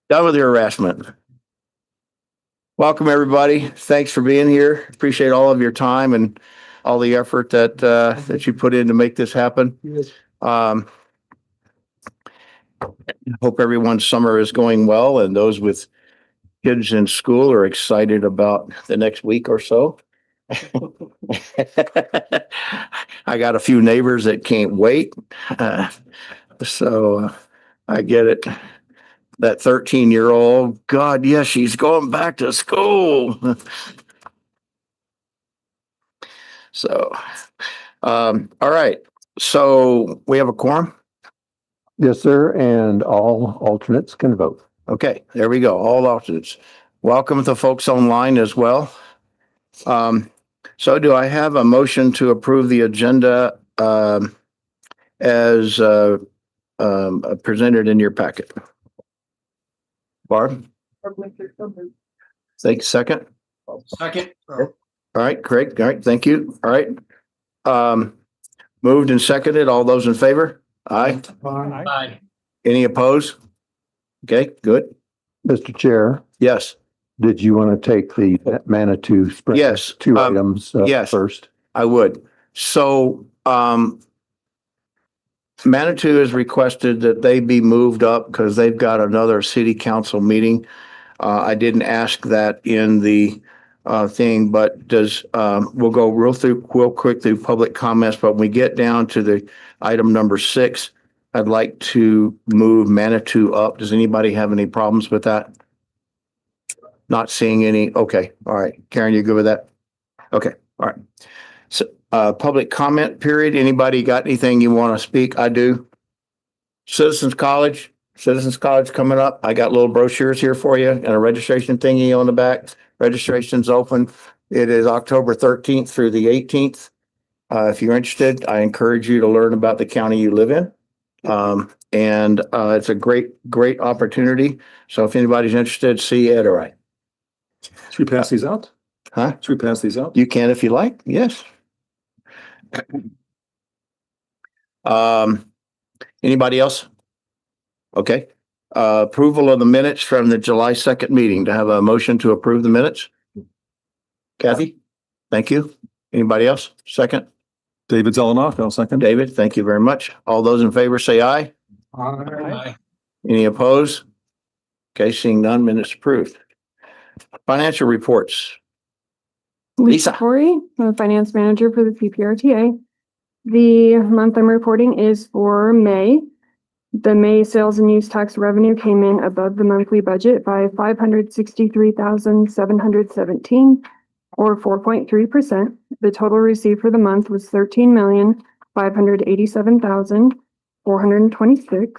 Done with your harassment. Welcome, everybody. Thanks for being here. Appreciate all of your time and all the effort that you put in to make this happen. Hope everyone's summer is going well, and those with kids in school are excited about the next week or so. I got a few neighbors that can't wait. So I get it. That 13-year-old, God, yes, she's going back to school. So, all right. So we have a quorum. Yes, sir. And all alternates can vote. Okay, there we go. All alternates. Welcome to folks online as well. So do I have a motion to approve the agenda as presented in your packet? Barb? Thanks. Second. Second. All right, Craig. All right, thank you. All right. Moved and seconded. All those in favor? Aye. Aye. Any opposed? Okay, good. Mr. Chair, Yes. did you want to take the Manitou Springs? Yes. Two items yes. first? I would. So, Manitou has requested that they be moved up because they've got another city council meeting. I didn't ask that in the thing, but we'll go real quick through public comments, but when we get down to the item number 6, I'd like to move Manitou up. Does anybody have any problems with that? Not seeing any. Okay. All right. Karen, you good with that? Okay. All right. So, public comment period. Anybody got anything you want to speak? I do. Citizens College coming up. I got little brochures here for you and a registration thingy on the back. Registration's open. It is October 13th through the 18th. If you're interested, I encourage you to learn about the county you live in. And it's a great opportunity. So if anybody's interested, see Ed or I. Should we pass these out? Huh? Should we pass these out? You can if you like. Yes. Anybody else? Okay. Approval of the minutes from the July 2nd meeting. To have a motion to approve the minutes. Kathy, thank you. Anybody else? Second. David Zelenoff, I'll second. David, thank you very much. All those in favor say aye. Aye. Any opposed? Okay, seeing none, minutes approved. Financial reports. Lisa. Corey, I'm the finance manager for the PPRTA. The month I'm reporting is for May. The May sales and use tax revenue came in above the monthly budget by $563,717, or 4.3%. The total received for the month was $13,587,426.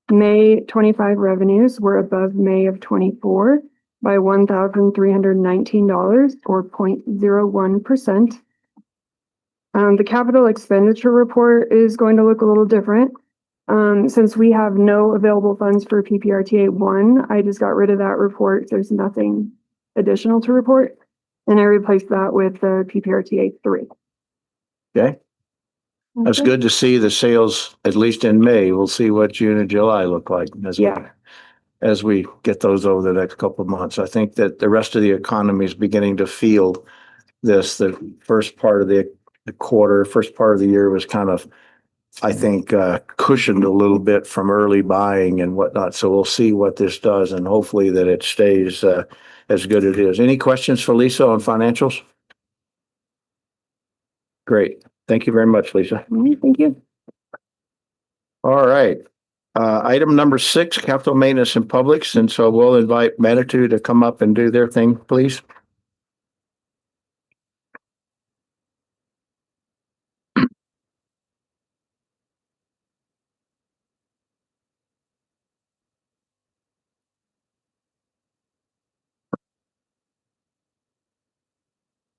May 25 revenues were above May of 24 by $1,319, or 0.01%. The capital expenditure report is going to look a little different. Since we have no available funds for PPRTA 1, I just got rid of that report. There's nothing additional to report. And I replaced that with the PPRTA 3. Okay. That's good to see the sales, at least in May. We'll see what June and July look like as we get those over the next couple of months. I think that the rest of the economy is beginning to feel this. The first part of the quarter, first part of the year was kind of, I think, cushioned a little bit from early buying and whatnot. So we'll see what this does, and hopefully that it stays as good as it is. Any questions for Lisa on financials? Great. Thank you very much, Lisa. Thank you. All right. Item number 6, capital maintenance and publics. And so we'll invite Manitou to come up and do their thing, please.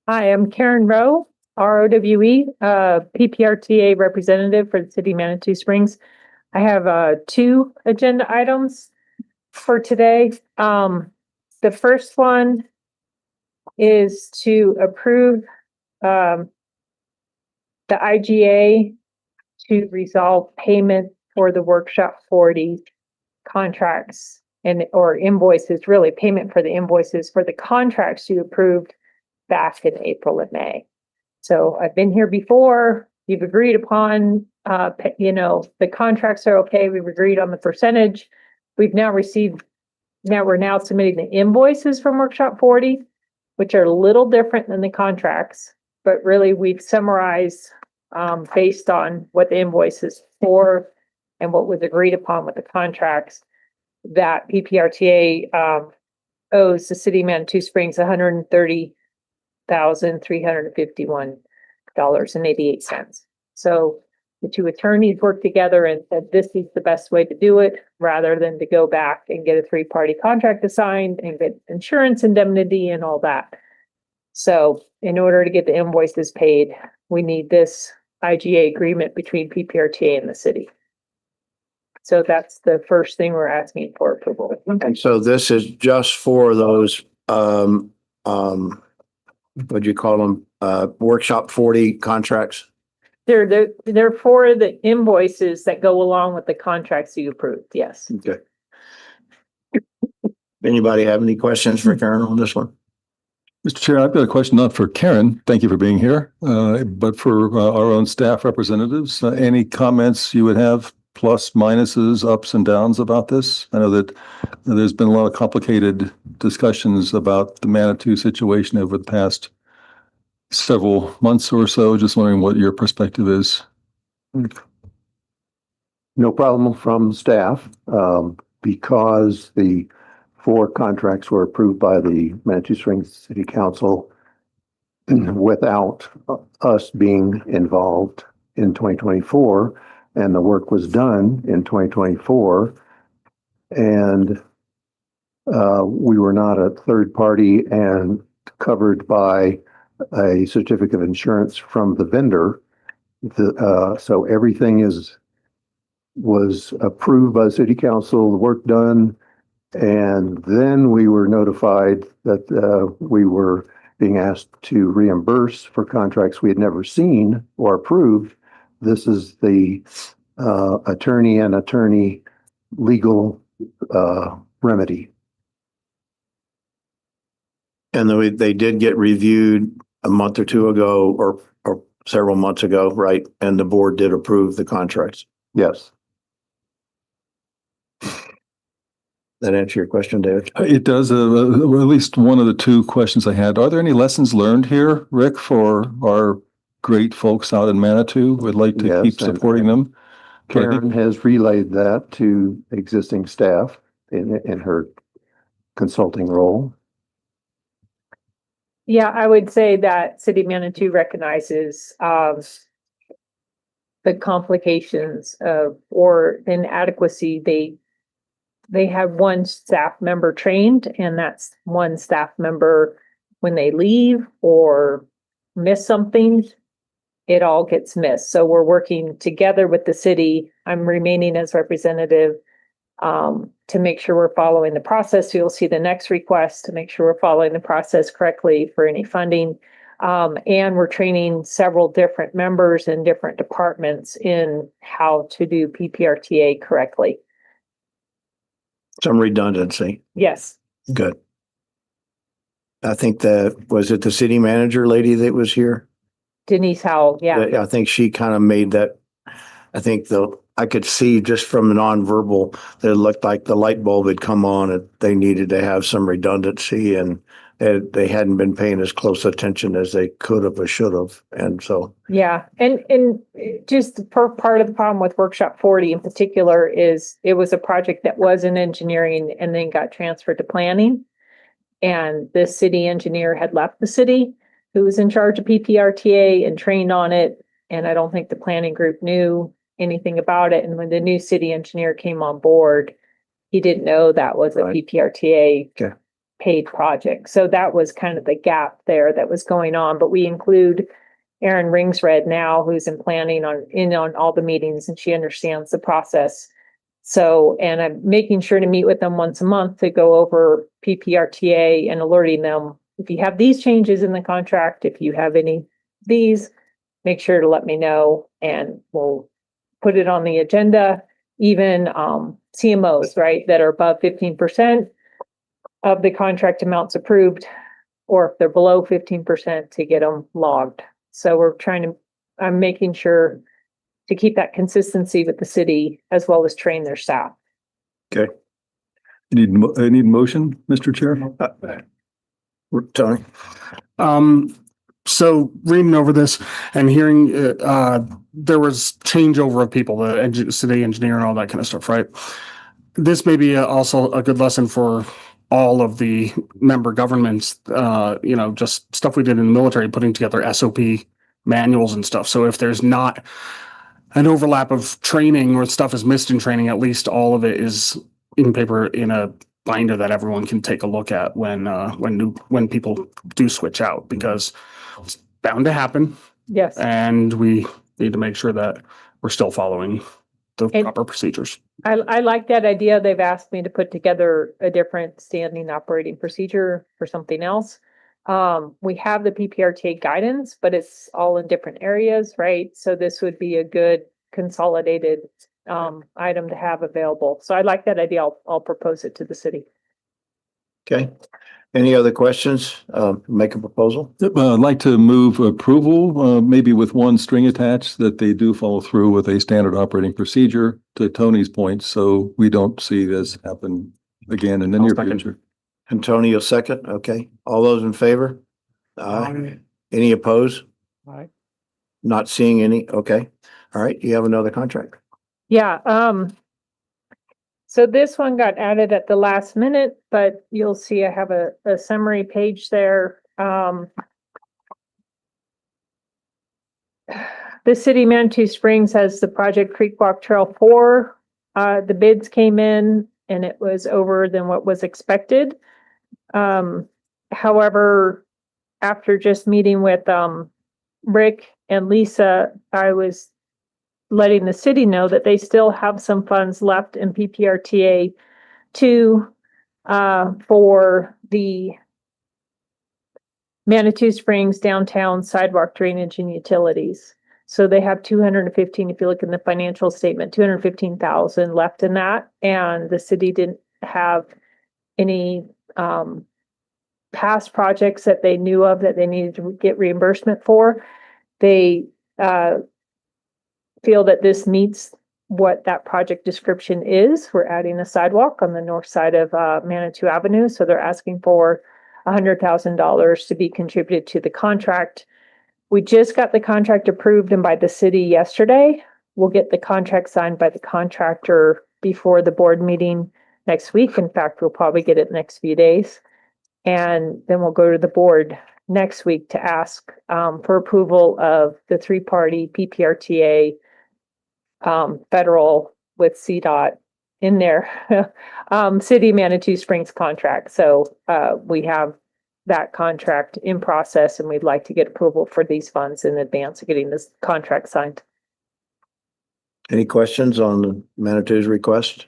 Hi, I'm Karen Rowe, ROWE, PPRTA representative for the city of Manitou Springs. I have 2 agenda items for today. The first one is to approve the IGA to resolve payment for the Workshop 40 contracts or invoices, really payment for the invoices for the contracts you approved back in April and May. So I've been here before, you've agreed upon, the contracts are okay, we've agreed on the percentage. We've now we're now submitting the invoices from Workshop 40, which are a little different than the contracts, but really we've summarized based on what the invoice is for and what was agreed upon with the contracts, that PPRTA owes the city of Manitou Springs $130,351.88. So the two attorneys worked together and said this is the best way to do it, rather than to go back and get a three-party contract assigned and get insurance indemnity and all that. So in order to get the invoices paid, we need this IGA agreement between PPRTA and the city. So that's the first thing we're asking for approval. And so this is just for those, what'd you call them? Workshop 40 contracts? They're for the invoices that go along with the contracts you approved, yes. Okay. Anybody have any questions for Karen on this one? Mr. Chair, I've got a question not for Karen. Thank you for being here. But for our own staff representatives, any comments you would have, plus, minuses, ups and downs about this? I know that there's been a lot of complicated discussions about the Manitou situation over the past several months or so. Just wondering what your perspective is. No problem from staff, because the 4 contracts were approved by the Manitou Springs City Council without us being involved in 2024, and the work was done in 2024. And we were not a third party and covered by a certificate of insurance from the vendor. So everything was approved by the city council, the work done, and then we were notified that we were being asked to reimburse for contracts we had never seen or approved. This is the attorney and attorney legal remedy. And they did get reviewed a month or two ago or several months ago, right? And the board did approve the contracts. Yes. That answer your question, David? It does. At least one of the 2 questions I had. Are there any lessons learned here, Rick, for our great folks out in Manitou? We'd like to Yes, keep supporting them. Karen has relayed that to existing staff in her consulting role. Yeah, I would say that City of Manitou recognizes the complications of or inadequacy. They have one staff member trained, and that's one staff member when they leave or miss something, it all gets missed. So we're working together with the city. I'm remaining as representative to make sure we're following the process. You'll see the next request to make sure we're following the process correctly for any funding. And we're training several different members in different departments in how to do PPRTA correctly. Some redundancy. Yes. Good. I think was it the city manager lady that was here? Denise Howell, yeah. I think she kind of made that. I think I could see just from nonverbal that it looked like the light bulb had come on and they needed to have some redundancy, and they hadn't been paying as close attention as they could have or should have. And so. Yeah. And just part of the problem with Workshop 40 in particular is it was a project that was in engineering and then got transferred to planning. And the city engineer had left the city, who was in charge of PPRTA and trained on it. And I don't think the planning group knew anything about it. And when the new city engineer came on board, he didn't know that was a PPRTA paid project. So that was kind of the gap there that was going on. But we include Erin Ringsred now, who's in planning on all the meetings, and she understands the process. So, and I'm making sure to meet with them once a month to go over PPRTA and alerting them, if you have these changes in the contract, if you have any of these, make sure to let me know and we'll put it on the agenda. Even CMOs, right, that are above 15% of the contract amounts approved, or if they're below 15% to get them logged. So I'm making sure to keep that consistency with the city as well as train their staff. Okay. I need motion, Mr. Chair? Tony? So reading over this and hearing, there was changeover of people, the city engineer and all that kind of stuff, right? This may be also a good lesson for all of the member governments, just stuff we did in the military, putting together SOP manuals and stuff. So if there's not an overlap of training or stuff is missed in training, at least all of it is in paper in a binder that everyone can take a look at when people do switch out, because it's bound to happen. Yes. And we need to make sure that we're still following the And- proper procedures. I like that idea. They've asked me to put together a different standing operating procedure for something else. We have the PPRTA guidance, but it's all in different areas, right? So this would be a good consolidated item to have available. So I like that idea. I'll propose it to the city. Okay. Any other questions? Make a proposal? I'd like to move approval, maybe with one string attached, that they do follow through with a standard operating procedure, to Tony's point, so we don't see this happen again in the near second. future. Antonio second. Okay. All those in favor? Aye. Any opposed? Aye. Not seeing any? Okay. All right. You have another contract? Yeah, so this one got added at the last minute, but you'll see I have a summary page there. The city of Manitou Springs has the Project Creek Walk Trail 4. The bids came in and it was over than what was expected. However, after just meeting with Rick and Lisa, I was letting the city know that they still have some funds left in PPRTA 2 for the Manitou Springs downtown sidewalk drainage and utilities. So they have 215, if you look in the financial statement, 215,000 left in that. And the city didn't have any past projects that they knew of that they needed to get reimbursement for. They feel that this meets what that project description is. We're adding a sidewalk on the north side of Manitou Avenue. So they're asking for $100,000 to be contributed to the contract. We just got the contract approved and by the city yesterday. We'll get the contract signed by the contractor before the board meeting next week. In fact, we'll probably get it next few days. And then we'll go to the board next week to ask for approval of the three-party PPRTA federal with CDOT in their City of Manitou Springs contract. So we have that contract in process and we'd like to get approval for these funds in advance of getting this contract signed. Any questions on Manitou's request?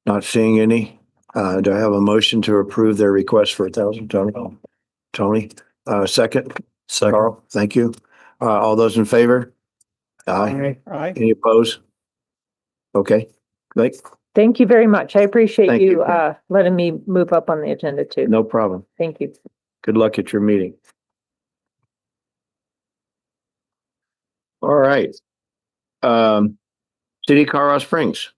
Not seeing any. Do I have a motion to approve their request for $1,000, Tony? Tony, second? Carl, thank you. All those in favor? Aye. Aye. Any opposed? Okay, Blake, Thank you very much. I appreciate Thank you you. letting me move up on the agenda too. no problem. Thank you. Good luck at your meeting. All right. City of Colorado Springs.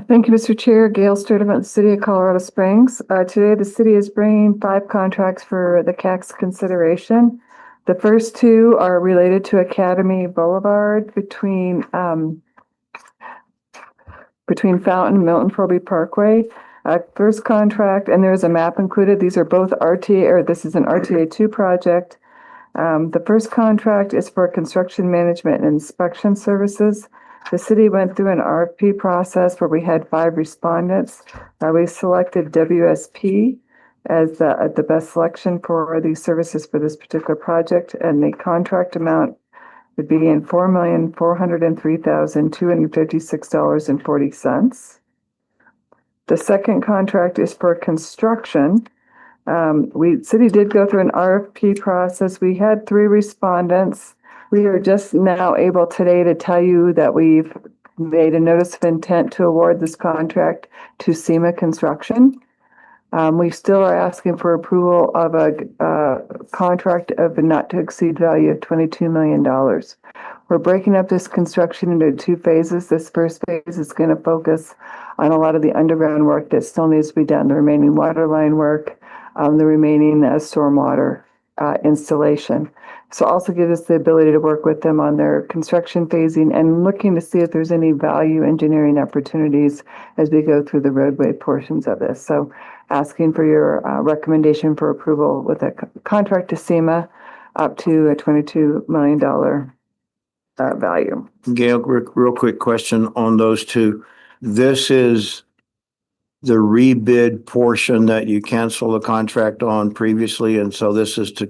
Thank you, Mr. Chair. Gail Sturdivant, City of Colorado Springs. Today, the city is bringing 5 contracts for the CAC's consideration. The first 2 are related to Academy Boulevard between Fountain and Milton Proby Parkway. First contract, and there's a map included. These are both RTA, or this is an RTA 2 project. The first contract is for construction management and inspection services. The city went through an RFP process where we had 5 respondents. We selected WSP as the best selection for these services for this particular project, and the contract amount would be in $4,403,256.40. The second contract is for construction. City did go through an RFP process. We had 3 respondents. We are just now able today to tell you that we've made a notice of intent to award this contract to SEMA Construction. We still are asking for approval of a contract of a not to exceed value of $22 million. We're breaking up this construction into 2 phases. This first phase is going to focus on a lot of the underground work that still needs to be done, the remaining water line work, the remaining stormwater installation. So also give us the ability to work with them on their construction phasing and looking to see if there's any value engineering opportunities as we go through the roadway portions of this. So asking for your recommendation for approval with a contract to SEMA up to a $22 million value. Gail, real quick question on those two. This is the rebid portion that you canceled the contract on previously, and so this is to,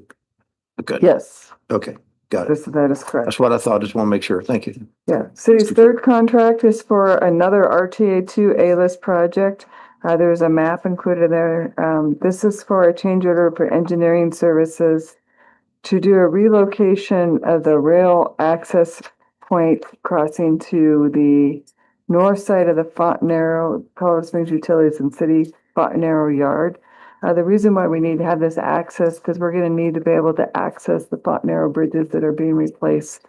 okay, Yes, okay, got it. that is correct. That's what I thought. Just want to make sure. Thank you. Yeah, city's third contract is for another RTA2 A-list project. There's a map included there. This is for a change order for engineering services to do a relocation of the rail access point crossing to the north side of the Fontanero, Colorado Springs Utilities and City Fontanero Yard. The reason why we need to have this access, because we're going to need to be able to access the Fontanero bridges that are being replaced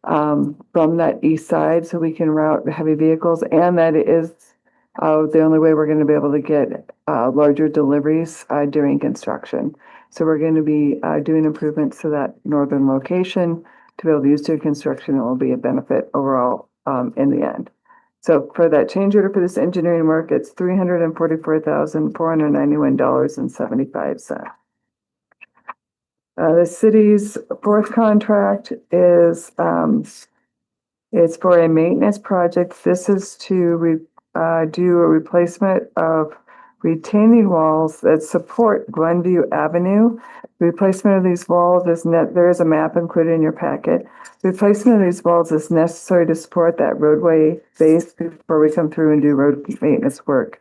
from that east side so we can route heavy vehicles, and that is the only way we're going to be able to get larger deliveries during construction. So we're going to be doing improvements to that northern location to be able to use during construction. It will be a benefit overall in the end. So for that change order for this engineering work, it's $344,491.75. The city's fourth contract is it's for a maintenance project. This is to do a replacement of retaining walls that support Glenview Avenue. Replacement of these walls is there is a map included in your packet. Replacement of these walls is necessary to support that roadway base before we come through and do road maintenance work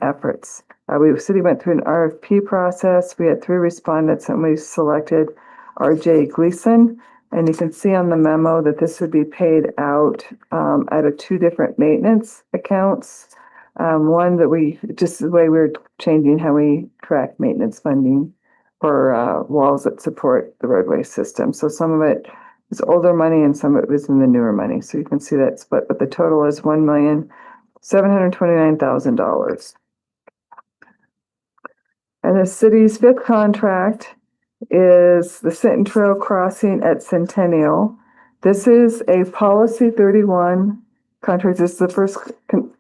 efforts. The city went through an RFP process. We had 3 respondents and we selected RJ Gleason. And you can see on the memo that this would be paid out out of 2 different maintenance accounts. One that just the way we're changing how we track maintenance funding for walls that support the roadway system. So some of it is older money and some of it was in the newer money. So you can see that split, but the total is $1,729,000. And the city's 5th contract is the Sinton Trail Crossing at Centennial. This is a Policy 31 contract. This is the first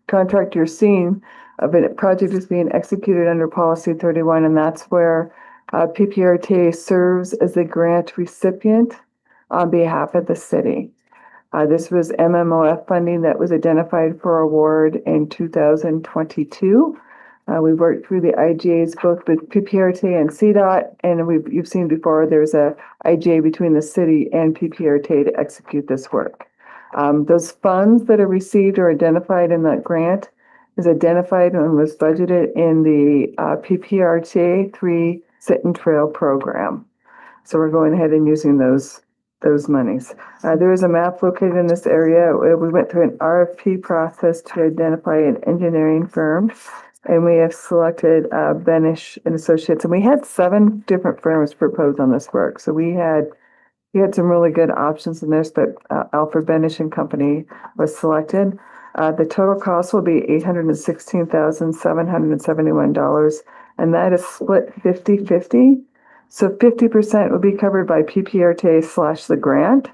contract you're seeing of a project is being executed under Policy 31, and that's where PPRTA serves as a grant recipient on behalf of the city. This was MMOF funding that was identified for award in 2022. We worked through the IGAs both with PPRTA and CDOT, and you've seen before there's a IGA between the city and PPRTA to execute this work. Those funds that are received or identified in that grant is identified and was budgeted in the PPRTA 3 Sinton Trail program. So we're going ahead and using those monies. There is a map located in this area. We went through an RFP process to identify an engineering firm, and we have selected Benish and Associates. And we had 7 different firms proposed on this work. So we had some really good options in this, but Alfred Benish and Company was selected. The total cost will be $816,771, and that is split 50-50. So 50% will be covered by PPRTA / the grant,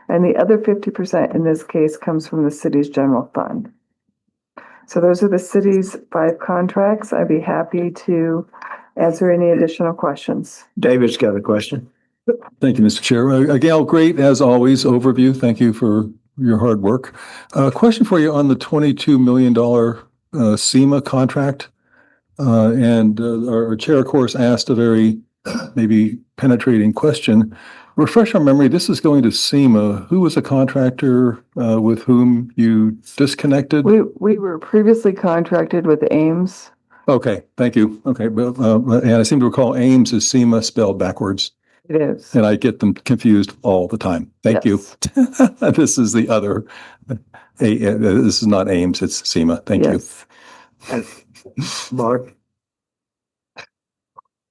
and the other 50% in this case comes from the city's general fund. So those are the city's 5 contracts. I'd be happy to answer any additional questions. David's got a question. Thank you, Mr. Chair. Gail, great as always overview. Thank you for your hard work. Question for you on the $22 million SEMA contract. And our chair, of course, asked a very maybe penetrating question. Refresh our memory, this is going to SEMA. Who was a contractor with whom you disconnected? We were previously contracted with Ames. Okay, thank you. Okay, and I seem to recall Ames is SEMA spelled backwards. It is. And I get them confused all the time. Thank you. Yes. This is the other, this is not Ames, it's SEMA. Thank you. Yes. And Barb?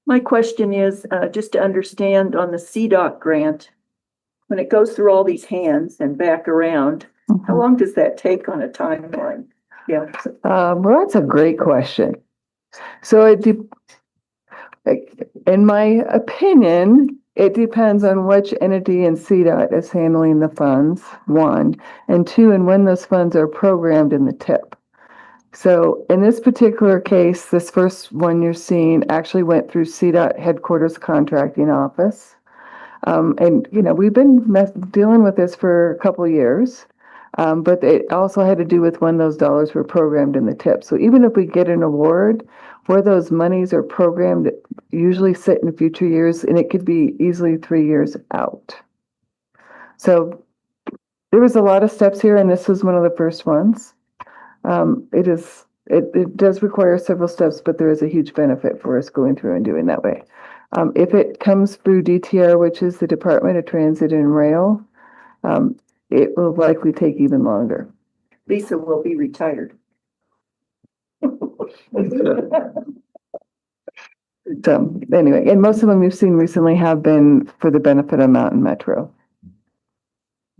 My question is, just to understand on the CDOT grant, when it goes through all these hands and back around, how long does that take on a timeline? Yeah. Well, that's a great question. So in my opinion, it depends on which entity in CDOT is handling the funds, one, and two, and when those funds are programmed in the TIP. So in this particular case, this first one you're seeing actually went through CDOT headquarters contracting office. And, we've been dealing with this for a couple of years. But it also had to do with when those dollars were programmed in the TIP. So even if we get an award, where those monies are programmed, usually sit in future years, and it could be easily 3 years out. So there was a lot of steps here, and this was one of the first ones. It does require several steps, but there is a huge benefit for us going through and doing that way. If it comes through DTR, which is the Department of Transit and Rail, it will likely take even longer. Lisa will be retired. So anyway, and most of them you've seen recently have been for the benefit of Mountain Metro.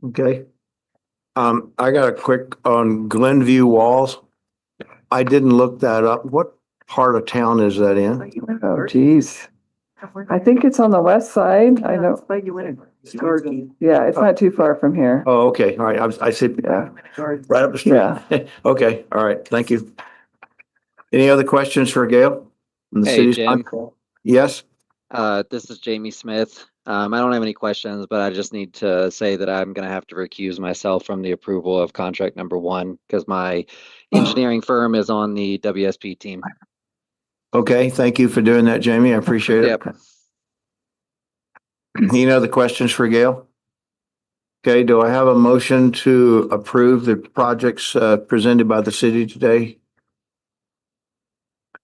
Okay. I got a quick on Glenview Walls. I didn't look that up. What part of town is that in? Oh, geez. I think it's on the west side. I know. Yeah, it's not too far from here. Oh, okay. All right. I said, Yeah. right up the street. Yeah. Okay. All right. Thank you. Any other questions for Gail? From the Hey, city's Jim. Yes. This is Jamie Smith. I don't have any questions, but I just need to say that I'm going to have to recuse myself from the approval of contract number 1 because my engineering firm is on the WSP team. Okay. Thank you for doing that, Jamie. I appreciate it. Yep. Any other questions for Gail? Okay. Do I have a motion to approve the projects presented by the city today?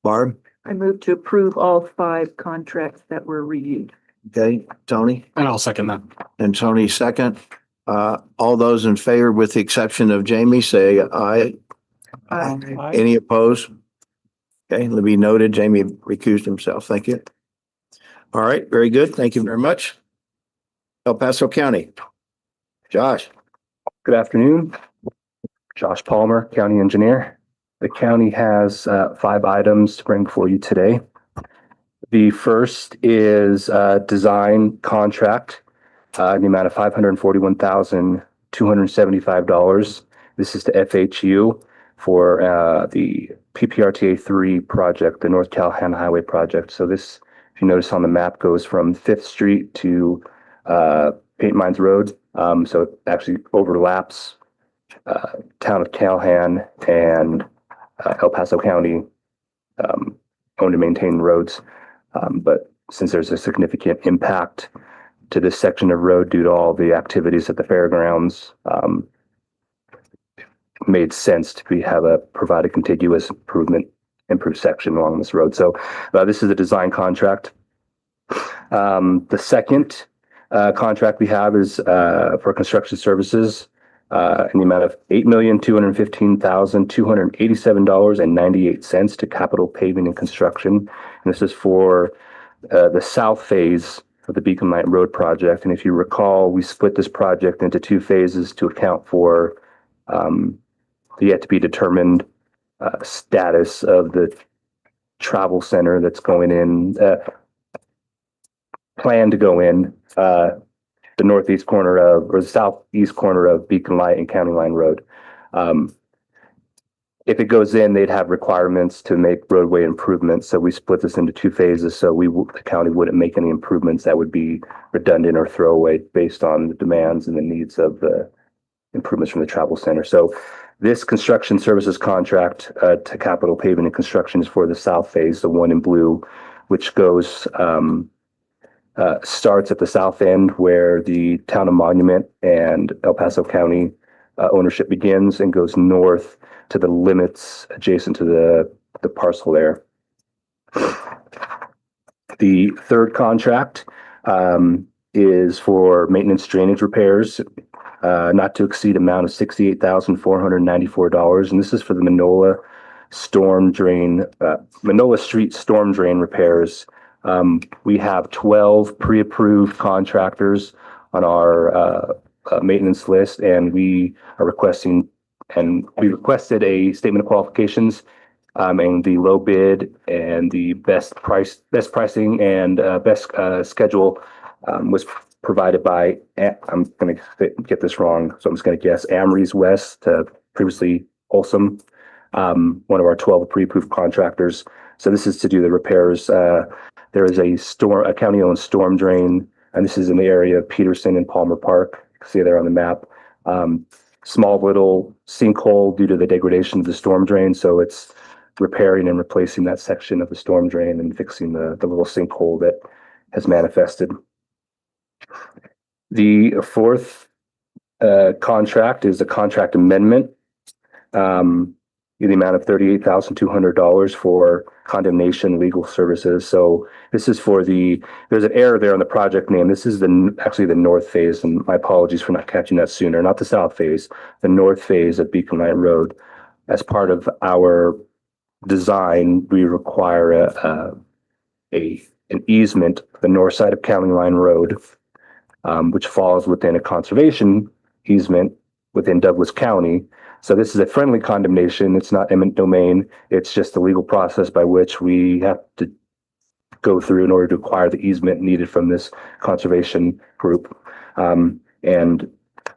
Barb? I move to approve all 5 contracts that were reviewed. Okay. Tony? And I'll second that. And Tony second. All those in favor with the exception of Jamie, say aye. Any opposed? Okay, let me noted, Jamie recused himself. Thank you. All right, very good. Thank you very much. El Paso County. Josh. Good afternoon. Josh Palmer, County Engineer. The county has 5 items to bring before you today. The first is design contract in the amount of $541,275. This is to FHU for the PPRTA 3 project, the North Callahan Highway project. So this, if you notice on the map, goes from 5th Street to Paint Mines Road. So it actually overlaps town of Callahan and El Paso County owned and maintained roads. But since there's a significant impact to this section of road due to all the activities at the fairgrounds, made sense to provide a contiguous improved section along this road. So this is a design contract. The second contract we have is for construction services in the amount of $8,215,287.98 to Capital Paving and Construction. And this is for the south phase of the Beacon Light Road project. And if you recall, we split this project into 2 phases to account for the yet to be determined status of the travel center that's going in, planned to go in the northeast corner of, or the southeast corner of Beacon Light and County Line Road. If it goes in, they'd have requirements to make roadway improvements. So we split this into 2 phases. So the county wouldn't make any improvements that would be redundant or throwaway based on the demands and the needs of the improvements from the travel center. So this construction services contract to Capital Paving and Construction is for the south phase, the one in blue, which goes starts at the south end where the town of Monument and El Paso County ownership begins and goes north to the limits adjacent to the parcel there. The third contract is for maintenance drainage repairs, not to exceed amount of $68,494. And this is for the Manola Street storm drain repairs. We have 12 pre-approved contractors on our maintenance list, and we requested a statement of qualifications, and the low bid and the best pricing and best schedule was provided by, I'm going to get this wrong, so I'm just going to guess, Amries West, previously Olsom, one of our 12 pre-approved contractors. So this is to do the repairs. There is a county-owned storm drain, and this is in the area of Peterson and Palmer Park. You can see there on the map. Small little sinkhole due to the degradation of the storm drain. So it's repairing and replacing that section of the storm drain and fixing the little sinkhole that has manifested. The fourth contract is a contract amendment in the amount of $38,200 for condemnation legal services. So this is for there's an error there on the project name. This is actually the north phase, and my apologies for not catching that sooner. Not the south phase, the north phase of Beacon Line Road. As part of our design, we require an easement, the north side of County Line Road, which falls within a conservation easement within Douglas County. So this is a friendly condemnation. It's not eminent domain. It's just the legal process by which we have to go through in order to acquire the easement needed from this conservation group. And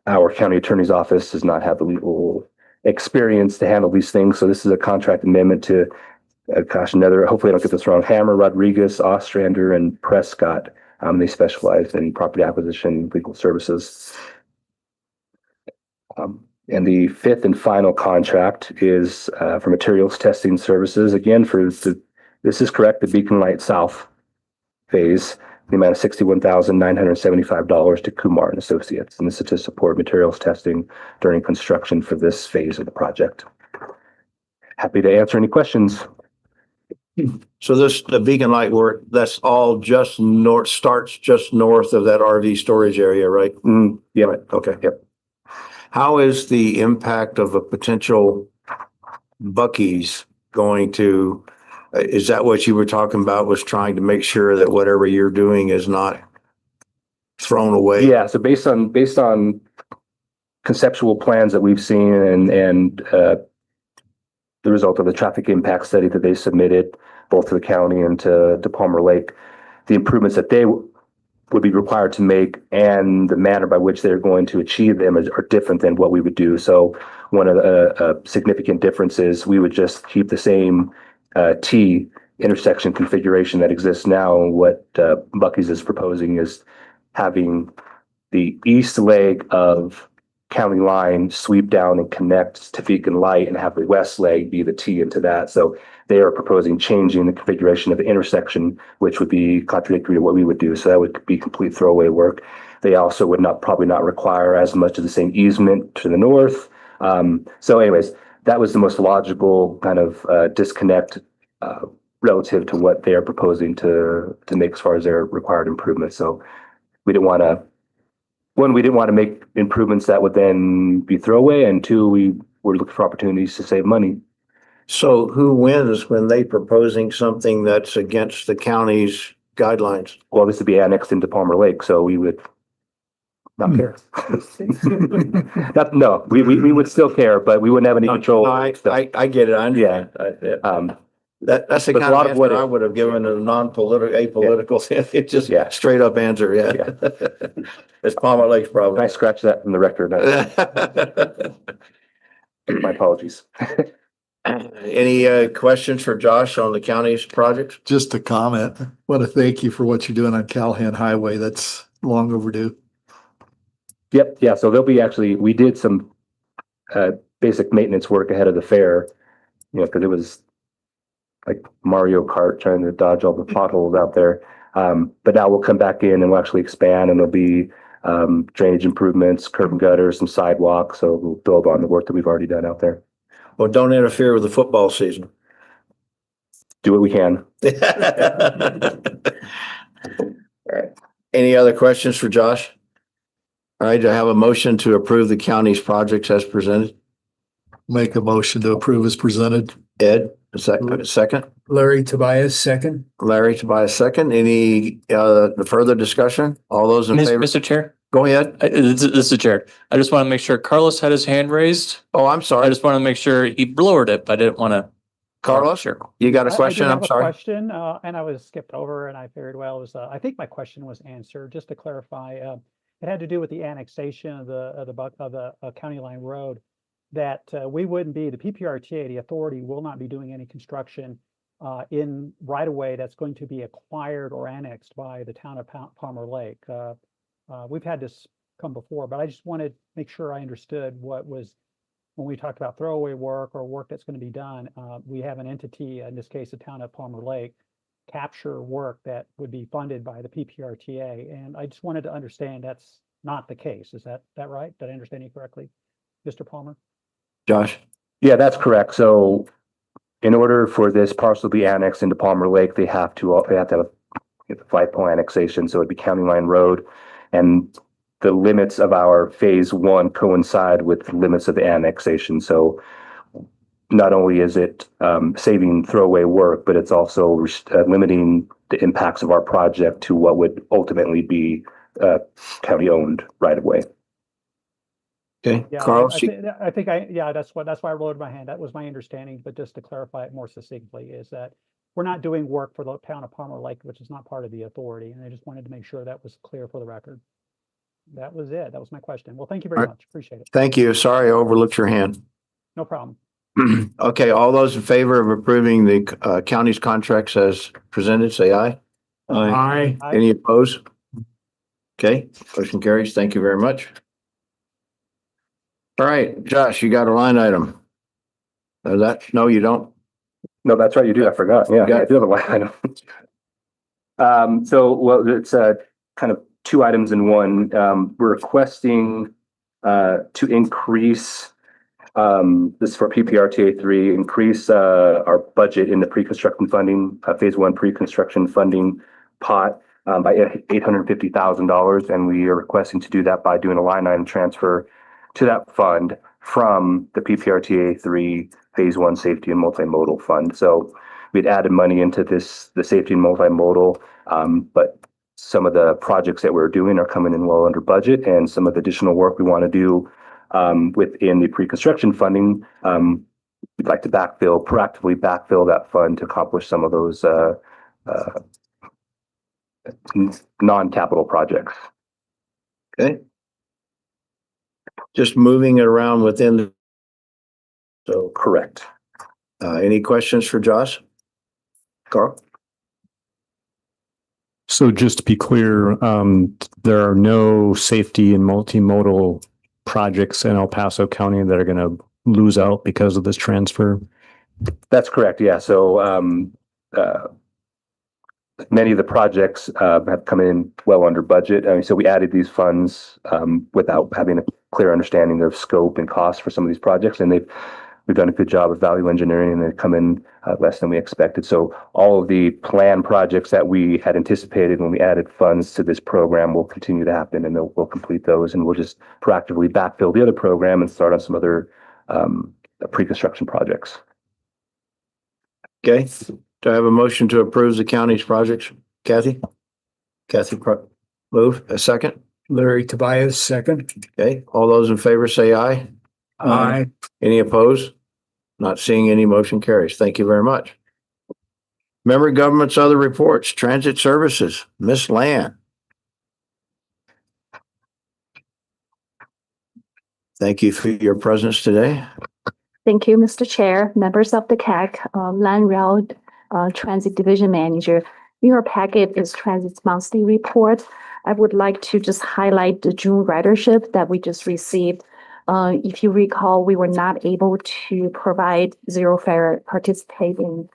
our county attorney's office does not have the legal experience to handle these things. So this is a contract amendment to, hopefully I don't get this wrong, Hammer, Rodriguez, Ostrander, and Prescott. They specialize in property acquisition legal services. And the fifth and final contract is for materials testing services. Again, this is correct, the Beacon Light South phase, the amount of $61,975 to Kumar and Associates. And this is to support materials testing during construction for this phase of the project. Happy to answer any questions. So the Beacon Light work, that's all just starts just north of that RV storage area, right? Yeah. Right. Okay. Yep. How is the impact of a potential Buc-ee's going to, is that what you were talking about, was trying to make sure that whatever you're doing is not thrown away? Yeah. So based on conceptual plans that we've seen and the result of the traffic impact study that they submitted both to the county and to Palmer Lake, the improvements that they would be required to make and the manner by which they're going to achieve them are different than what we would do. So one of the significant differences, we would just keep the same T intersection configuration that exists now. What Buc-ee's is proposing is having the east leg of County Line sweep down and connect to Beacon Light and have the west leg be the T into that. So they are proposing changing the configuration of the intersection, which would be contradictory to what we would do. So that would be complete throwaway work. They also would probably not require as much of the same easement to the north. So anyways, that was the most logical kind of disconnect relative to what they are proposing to make as far as their required improvements. So we didn't want to make improvements that would then be throwaway, and two, we were looking for opportunities to save money. So who wins when they proposing something that's against the county's guidelines? Well, this would be annexed into Palmer Lake, so we would not care. No, we would still care, but we wouldn't have any control. No, I get it. I understand. That's the But kind a lot of of what answer I would have given a apolitical, it's just straight up answer. Yeah. It's Palmer Lake's problem. Can I scratch that from the record? My apologies. Any questions for Josh on the county's projects? Just a comment. Want to thank you for what you're doing on Callahan Highway. That's long overdue. Yep. Yeah. So we did some basic maintenance work ahead of the fair, because it was like Mario Kart trying to dodge all the potholes out there. But now we'll come back in and we'll actually expand, and there'll be drainage improvements, curb and gutter, some sidewalks. So we'll build on the work that we've already done out there. Well, don't interfere with the football season. Do what we can. All right. Any other questions for Josh? All right, do I have a motion to approve the county's projects as presented? Make a motion to approve as presented. Ed, second? Larry Tobias, second. Larry Tobias, second. Any further discussion? All those in favor? Mr. Chair, Go ahead. this is the chair. I just want to make sure Carlos had his hand raised. Oh, I'm I sorry. just want to make sure he lowered it, but I didn't want to. Carlos, Sure. you got a I question? do have I'm a sorry. question, and I was skipped over, and I figured, well, it was, I think my question was answered. Just to clarify, it had to do with the annexation of the County Line Road. That we wouldn't be, the PPRTA, the authority, will not be doing any construction in right of way that's going to be acquired or annexed by the town of Palmer Lake. We've had this come before, but I just wanted to make sure I understood what was. When we talked about throwaway work or work that's going to be done, we have an entity, in this case, the town of Palmer Lake, capture work that would be funded by the PPRTA. And I just wanted to understand that's not the case. Is that right? Did I understand you correctly, Mr. Palmer? Josh? Yeah, that's correct. So in order for this parcel to be annexed into Palmer Lake, they have to have a flagpole annexation. So it'd be County Line Road, and the limits of our phase one coincide with the limits of the annexation. So not only is it saving throwaway work, but it's also limiting the impacts of our project to what would ultimately be county owned right of way. Okay, Yeah, Carlos? yeah, that's why I lowered my hand. That was my understanding, but just to clarify it more succinctly is that we're not doing work for the town of Palmer Lake, which is not part of the authority. And I just wanted to make sure that was clear for the record. That was it. That was my question. Well, thank you very much. Appreciate it. Thank you. Sorry, I overlooked your hand. No problem. Okay, all those in favor of approving the county's contracts as presented, say aye. Aye. Any opposed? Okay, motion carries. Thank you very much. All right, Josh, you got a line item? No, you don't? No, that's right. You do. I forgot. Yeah, Yeah. I do have a line item. Well, it's kind of two items in one. We're requesting to increase this is for PPRTA 3, increase our budget in the pre-construction funding, phase one pre-construction funding pot by $850,000. And we are requesting to do that by doing a line item transfer to that fund from the PPRTA 3 phase one safety and multimodal fund. So we'd added money into the safety and multimodal, but some of the projects that we're doing are coming in well under budget, and some of the additional work we want to do within the pre-construction funding, we'd like to proactively backfill that fund to accomplish some of those non-capital projects. Okay. Just moving it around within. So correct. Any questions for Josh? Carl? So just to be clear, there are no safety and multimodal projects in El Paso County that are going to lose out because of this transfer? That's correct. Yeah. So many of the projects have come in well under budget. I mean, so we added these funds without having a clear understanding of scope and cost for some of these projects, and we've done a good job of value engineering, and they've come in less than we expected. So all of the planned projects that we had anticipated when we added funds to this program will continue to happen, and we'll complete those, and we'll just proactively backfill the other program and start on some other pre-construction projects. Okay. Do I have a motion to approve the county's projects? Kathy? Move. A second? Larry Tobias, second. Okay. All those in favor say aye. Aye. Any opposed? Not seeing any, motion carries. Thank you very much. Member government's other reports, transit services, Miss Land. Thank you for your presence today. Thank you, Mr. Chair, members of the CAC, Land Rail Transit Division Manager. In your packet is Transit's monthly report. I would like to just highlight the June ridership that we just received. If you recall, we were not able to provide participate in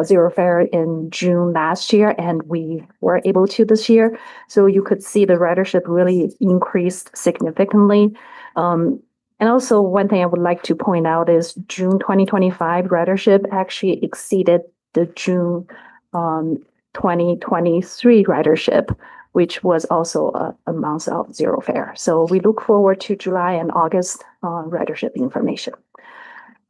zero fare in June last year, and we were able to this year. So you could see the ridership really increased significantly. And also one thing I would like to point out is June 2025 ridership actually exceeded the June 2023 ridership, which was also a month of zero fare. So we look forward to July and August ridership information.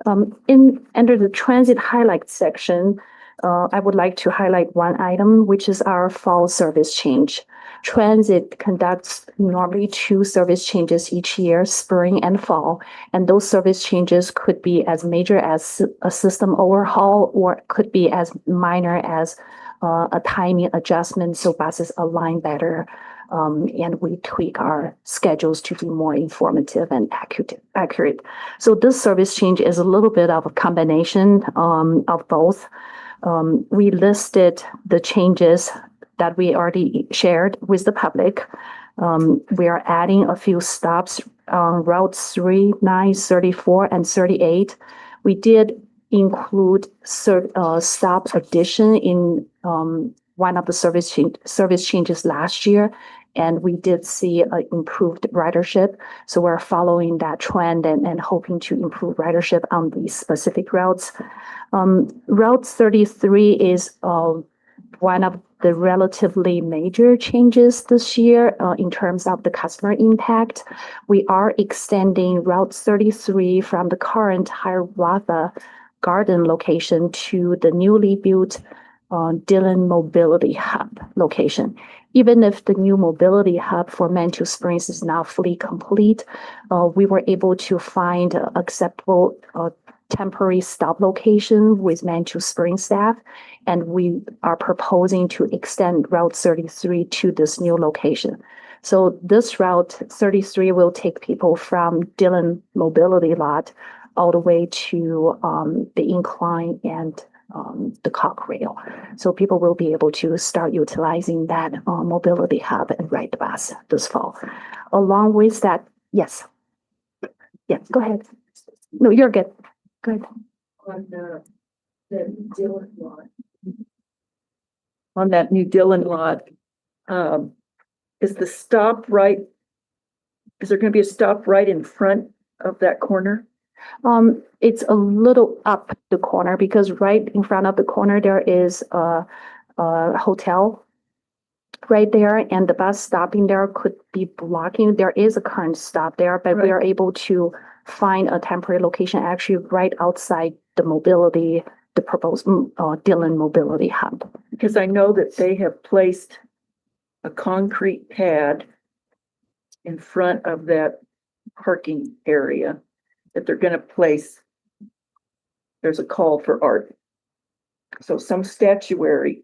Under the transit highlights section, I would like to highlight one item, which is our fall service change. Transit conducts normally 2 service changes each year, spring and fall, and those service changes could be as major as a system overhaul or could be as minor as a timing adjustment so buses align better. And we tweak our schedules to be more informative and accurate. So this service change is a little bit of a combination of both. We listed the changes that we already shared with the public. We are adding a few stops on routes 3, 9, 34, and 38. We did include stop addition in one of the service changes last year, and we did see improved ridership. So we're following that trend and hoping to improve ridership on these specific routes. Route 33 is one of the relatively major changes this year in terms of the customer impact. We are extending Route 33 from the current Hiawatha Garden location to the newly built Dillon Mobility Hub location. Even if the new mobility hub for Manitou Springs is now fully complete, we were able to find acceptable temporary stop location with Manitou Springs staff, and we are proposing to extend Route 33 to this new location. So this Route 33 will take people from Dillon Mobility Lot all the way to the incline and the Cock Rail. So people will be able to start utilizing that mobility hub and ride the bus this fall. Along with that, yes. Yeah, go ahead. No, you're good. Good. On the Dillon lot. On that new Dillon lot, is the stop right? Is there going to be a stop right in front of that corner? It's a little up the corner because right in front of the corner there is a hotel right there, and the bus stopping there could be blocking. There is a current stop there, but we are able to find a temporary location actually right outside the proposed Dillon Mobility Hub. Because I know that they have placed a concrete pad in front of that parking area that they're going to place. There's a call for art. So some statuary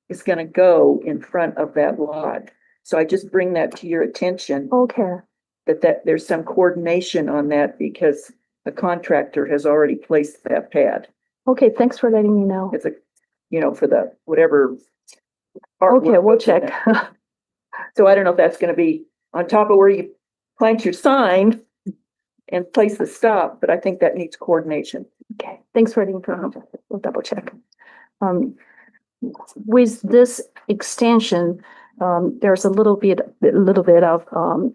is going to go in front of that lot. So I just bring that to your attention. Okay. That there's some coordination on that because a contractor has already placed that pad. Okay, thanks for letting me know. It's for the whatever. Okay, we'll check. So I don't know if that's going to be on top of where you plant your sign and place the stop, but I think that needs coordination. Okay, thanks for the information. We'll double check. With this extension, there's a little bit of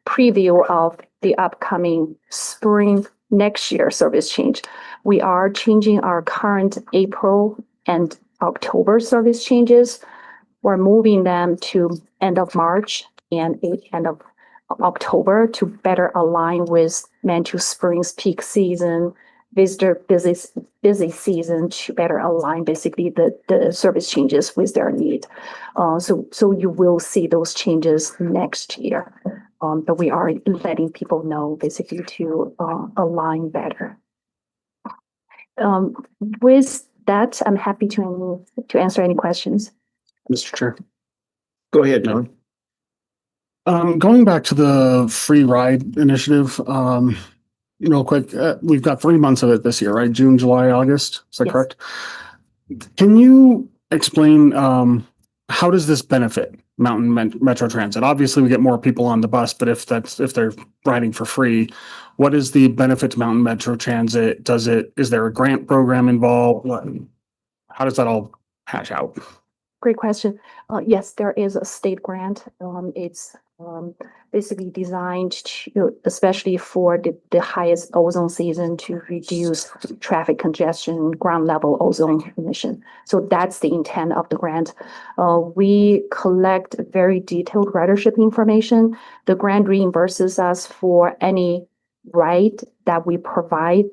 preview of the upcoming spring next year service change. We are changing our current April and October service changes. We're moving them to end of March and end of October to better align with Manitou Springs peak season, visitor busy season, to better align basically the service changes with their need. So you will see those changes next year. But we are letting people know basically to align better. With that, I'm happy to answer any questions. Mr. Chair. Go ahead, John. Going back to the free ride initiative, quick, we've got 3 months of it this year, right? June, July, August. Is that correct? Can you explain how does this benefit Mountain Metro Transit? Obviously, we get more people on the bus, but if they're riding for free, what is the benefit to Mountain Metro Transit? Is there a grant program involved? How does that all hash out? Great question. Yes, there is a state grant. It's basically designed to, especially for the highest ozone season, to reduce traffic congestion, ground level ozone emission. So that's the intent of the grant. We collect very detailed ridership information. The grant reimburses us for any ride that we provide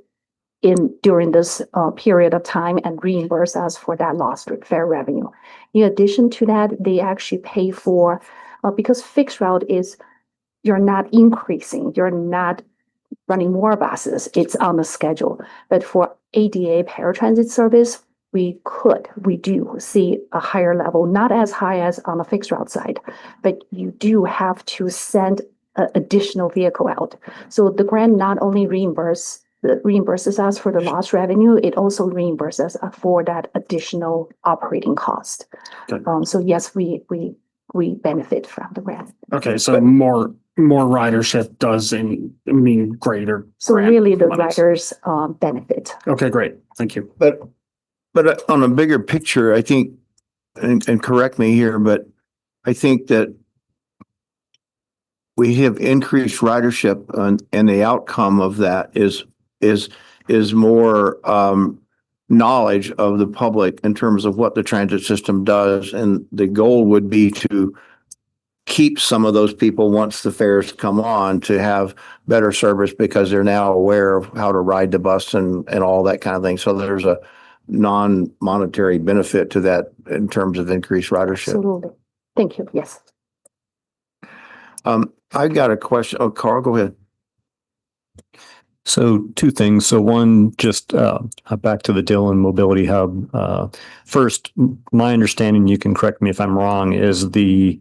during this period of time and reimburse us for that lost fare revenue. In addition to that, they actually pay for, because fixed route is, you're not increasing, you're not running more buses, it's on the schedule. But for ADA paratransit service, we do see a higher level, not as high as on the fixed route side, but you do have to send an additional vehicle out. So the grant not only reimburses us for the lost revenue, it also reimburses us for that additional operating cost. So yes, we benefit from the grant. Okay, so more ridership does mean greater. So grant really the monies. riders benefit. Okay, great. Thank you. But on a bigger picture, I think, and correct me here, but I think that we have increased ridership and the outcome of that is more knowledge of the public in terms of what the transit system does. And the goal would be to keep some of those people, once the fares come on, to have better service because they're now aware of how to ride the bus and all that kind of thing. So there's a non-monetary benefit to that in terms of increased ridership. Absolutely. Thank you. Yes. I got a question. Oh, Carl, go ahead. So two things. So one, just back to the Dillon Mobility Hub. First, my understanding, you can correct me if I'm wrong, is the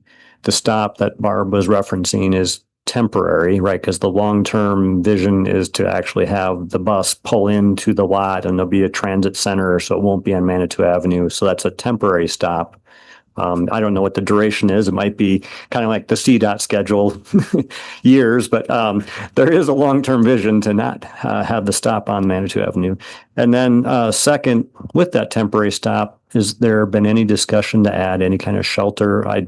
stop that Barb was referencing is temporary, right? Because the long-term vision is to actually have the bus pull into the lot and there'll be a transit center, so it won't be on Manitou Avenue. So that's a temporary stop. I don't know what the duration is. It might be kind of like the CDOT schedule years, but there is a long-term vision to not have the stop on Manitou Avenue. And then second, with that temporary stop, has there been any discussion to add any kind of shelter? I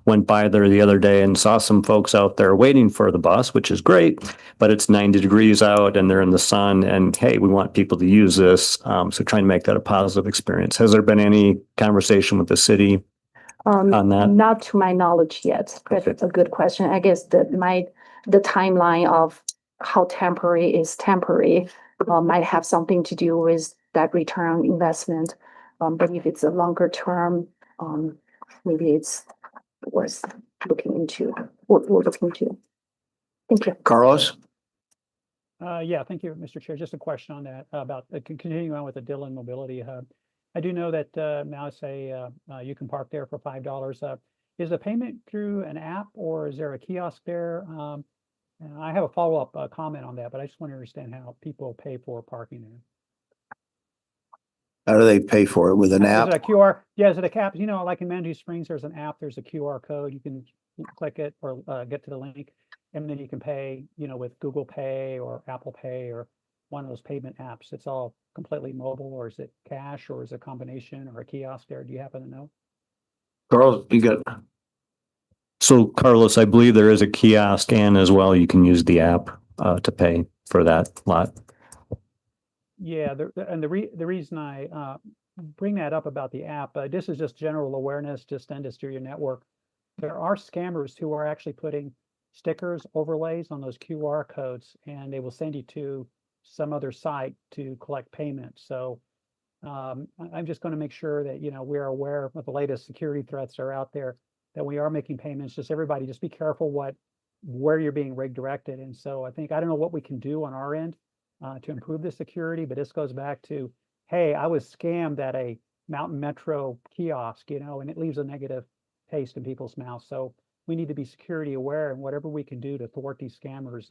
went by there the other day and saw some folks out there waiting for the bus, which is great, but it's 90 degrees out and they're in the sun and hey, we want people to use this. So trying to make that a positive experience. Has there been any conversation with the city on that? Not to my knowledge yet, but it's a good question. I guess the timeline of how temporary is temporary might have something to do with that return on investment. But if it's a longer term, maybe it's worth looking into. We'll look into. Thank you. Carlos? Yeah, thank you, Mr. Chair. Just a question on that about continuing on with the Dillon Mobility Hub. I do know that now say you can park there for $5. Is the payment through an app or is there a kiosk there? And I have a follow-up comment on that, but I just want to understand how people pay for parking there. How do they pay for it? With an Is app? it a QR? Yeah, is it a cap? You know, like in Manitou Springs, there's an app, there's a QR code. You can click it or get to the link, and then you can pay, you know, with Google Pay or Apple Pay or one of those payment apps. It's all completely mobile, or is it cash, or is it a combination, or a kiosk there? Do you happen to know? Carlos, you got. So Carlos, I believe there is a kiosk and as well, you can use the app to pay for that lot. Yeah, the reason I bring that up about the app, this is just general awareness, just to industry network. There are scammers who are actually putting stickers, overlays on those QR codes, and they will send you to some other site to collect payment. So I'm just going to make sure that, you know, we're aware of the latest security threats that are out there, that we are making payments. Just everybody, just be careful where you're being redirected. And so I don't know what we can do on our end to improve the security, but this goes back to, hey, I was scammed at a Mountain Metro kiosk, you know, and it leaves a negative taste in people's mouths. So we need to be security aware, and whatever we can do to thwart these scammers,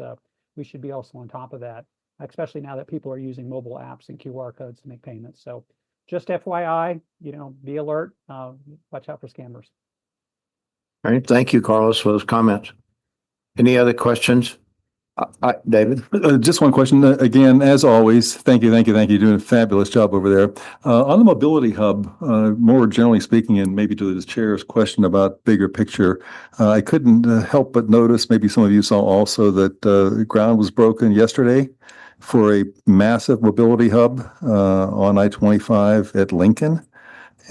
we should be also on top of that, especially now that people are using mobile apps and QR codes to make payments. So just FYI, you know, be alert, watch out for scammers. All right. Thank you, Carlos, for those comments. Any other questions? David? Just one question. Again, as always, thank you. You're doing a fabulous job over there. On the mobility hub, more generally speaking, and maybe to the chair's question about bigger picture, I couldn't help but notice, maybe some of you saw also, that the ground was broken yesterday for a massive mobility hub on I-25 at Lincoln.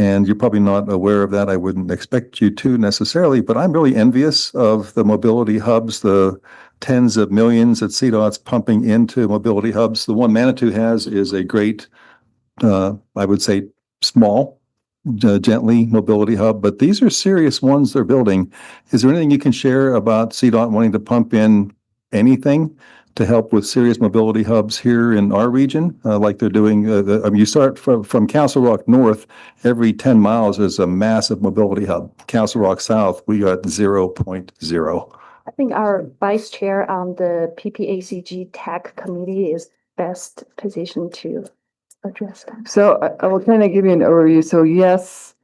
And you're probably not aware of that. I wouldn't expect you to necessarily, but I'm really envious of the mobility hubs, the tens of millions that CDOT's pumping into mobility hubs. The one Manitou has is a great, I would say, small, gently mobility hub, but these are serious ones they're building. Is there anything you can share about CDOT wanting to pump in anything to help with serious mobility hubs here in our region, like they're doing? I mean, you start from Castle Rock North, every 10 miles is a massive mobility hub. Castle Rock South, we got 0.0. I think our vice chair on the PPACG TAC committee is best positioned to address that. So I will kind of give you an overview. So yes,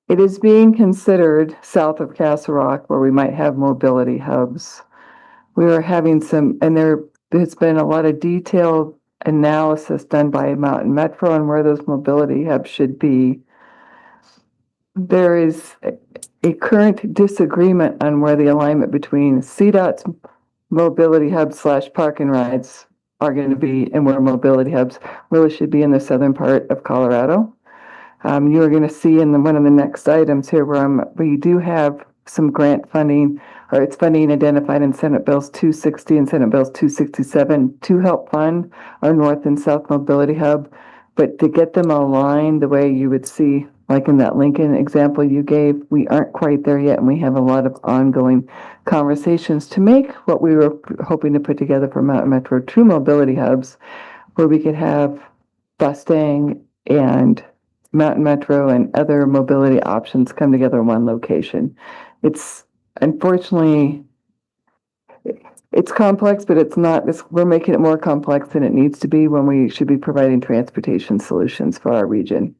it is being considered south of Castle Rock where we might have mobility hubs. We are having there's been a lot of detailed analysis done by Mountain Metro on where those mobility hubs should be. There is a current disagreement on where the alignment between CDOT's mobility hub / park and rides are going to be and where mobility hubs really should be in the southern part of Colorado. You are going to see in one of the next items here where we do have some grant funding, or it's funding identified in Senate Bills 260 and Senate Bills 267 to help fund our north and south mobility hub. But to get them aligned the way you would see, like in that Lincoln example you gave, we aren't quite there yet, and we have a lot of ongoing conversations to make what we were hoping to put together for Mountain Metro true mobility hubs, where we could have Bustang and Mountain Metro and other mobility options come together in one location. It's unfortunately, it's complex, but it's not. We're making it more complex than it needs to be when we should be providing transportation solutions for our region.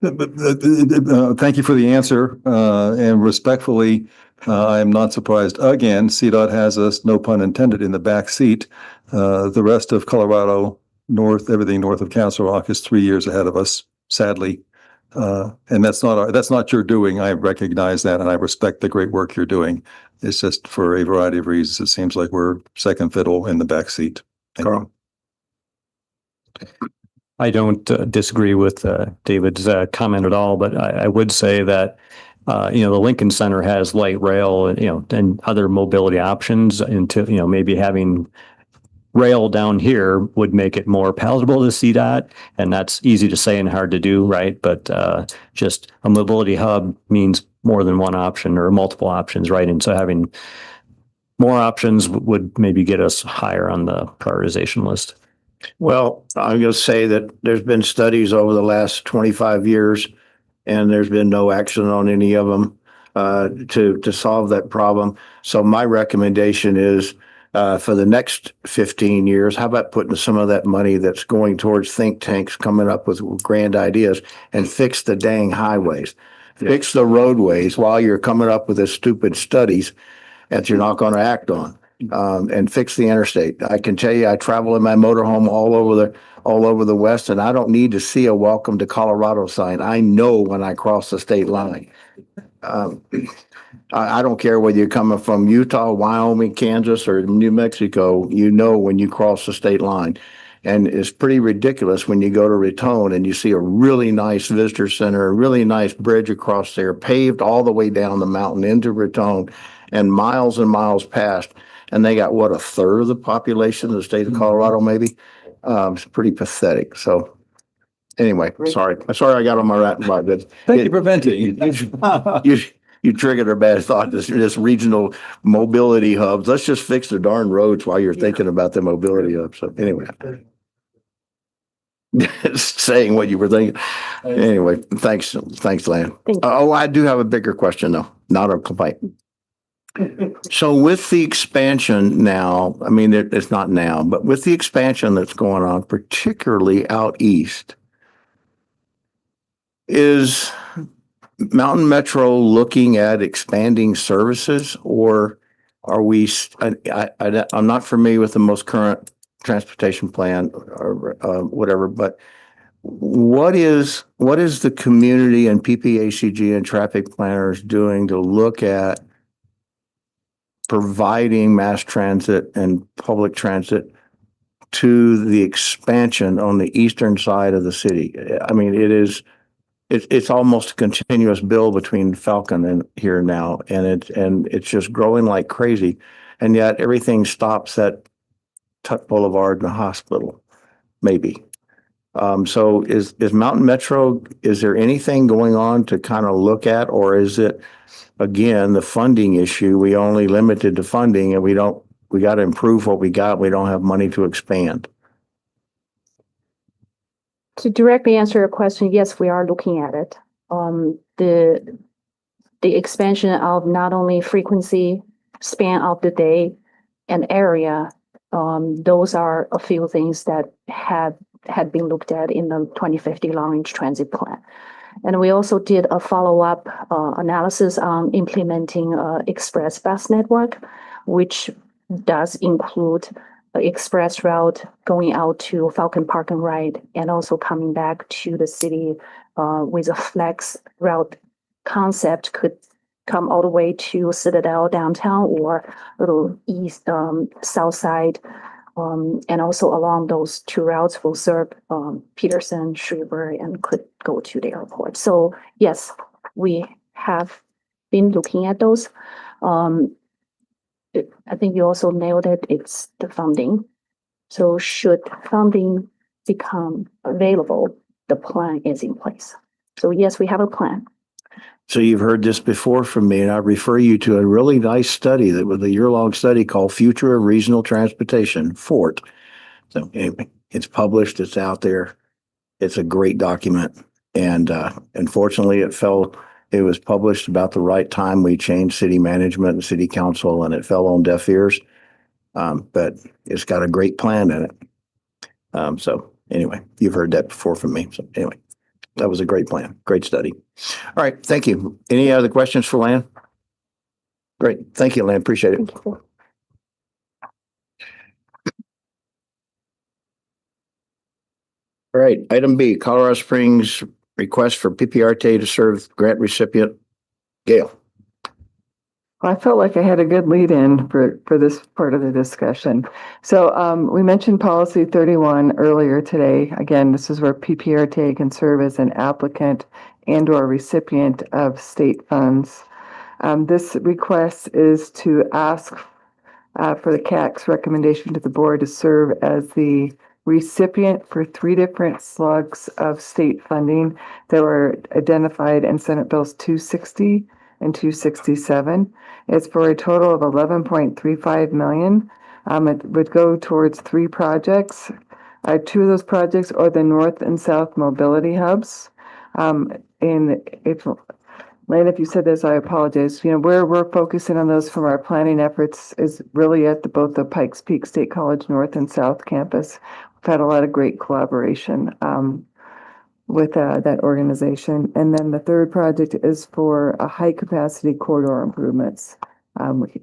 Thank you for the answer. And respectfully, I am not surprised. Again, CDOT has us, no pun intended, in the back seat. The rest of Colorado, everything north of Castle Rock is 3 years ahead of us, sadly. And that's not your doing. I recognize that, and I respect the great work you're doing. It's just for a variety of reasons. It seems like we're second fiddle in the back seat. Carl? I don't disagree with David's comment at all, but I would say that the Lincoln Center has light rail, and other mobility options, into maybe having rail down here would make it more palatable to CDOT, and that's easy to say and hard to do, right? But just a mobility hub means more than one option or multiple options, right? And so having more options would maybe get us higher on the prioritization list. Well, I'm going to say that there's been studies over the last 25 years, and there's been no action on any of them to solve that problem. So my recommendation is for the next 15 years, how about putting some of that money that's going towards think tanks coming up with grand ideas and fix the dang highways, fix the roadways while you're coming up with the stupid studies that you're not going to act on. And fix the interstate. I can tell you, I travel in my motorhome all over the West, and I don't need to see a welcome to Colorado sign. I know when I cross the state line. I don't care whether you're coming from Utah, Wyoming, Kansas, or New Mexico, when you cross the state line. And it's pretty ridiculous when you go to Raton and you see a really nice visitor center, a really nice bridge across there, paved all the way down the mountain into Raton and miles past. And they got, what, a third of the population of the state of Colorado, maybe? It's pretty pathetic. So anyway, sorry I got on my rat about this. Thank you for venting. You triggered a bad thought, this regional mobility hubs. Let's just fix the darn roads while you're thinking about the mobility hubs. So anyway. Saying what you were thinking. Anyway, thanks, Lan. Oh, I do have a bigger question though, not a complaint. So with the expansion now, I mean, it's not now, but with the expansion that's going on, particularly out east, is Mountain Metro looking at expanding services, or are we, I'm not familiar with the most current transportation plan or whatever, but what is the community and PPACG and traffic planners doing to look at providing mass transit and public transit to the expansion on the eastern side of the city? I mean, it's almost a continuous bill between Falcon and here now, and it's just growing like crazy. And yet everything stops at Tuck Boulevard and the hospital, maybe. So is Mountain Metro, is there anything going on to kind of look at, or is it, again, the funding issue? We only limited the funding and we got to improve what we got. We don't have money to expand. To directly answer your question, yes, we are looking at it. The expansion of not only frequency, span of the day, and area, those are a few things that had been looked at in the 2050 long-range transit plan. And we also did a follow-up analysis on implementing express bus network, which does include express route going out to Falcon Park and Ride, and also coming back to the city with a flex route concept, could come all the way to Citadel downtown or a little east, south side. And also along those two routes will serve Peterson, Shreveport, and could go to the airport. So yes, we have been looking at those. I think you also nailed it. It's the funding. So should funding become available, the plan is in place. So yes, we have a plan. So you've heard this before from me, and I refer you to a really nice study that was a year-long study called Future of Regional Transportation, FORT. So anyway, it's published, it's out there. It's a great document. And unfortunately, it was published about the right time. We changed city management and city council, and it fell on deaf ears. But it's got a great plan in it. So anyway, you've heard that before from me. So anyway, that was a great plan, great study. All right, thank you. Any other questions for Lan? Great, thank you, Lan, appreciate it. Thank you. All right, item B, Colorado Springs request for PPRTA to serve grant recipient Gail. I felt like I had a good lead in for this part of the discussion. So we mentioned policy 31 earlier today. Again, this is where PPRTA can serve as an applicant and or recipient of state funds. This request is to ask for the CAC's recommendation to the board to serve as the recipient for 3 different slugs of state funding that were identified in Senate Bills 260 and 267. It's for a total of 11.35 million. It would go towards 3 projects. 2 of those projects are the North and South mobility hubs. And if Lane, if you said this, I apologize. You know, where we're focusing on those from our planning efforts is really at both the Pikes Peak State College North and South campus. We've had a lot of great collaboration with that organization. And then the third project is for a high capacity corridor improvements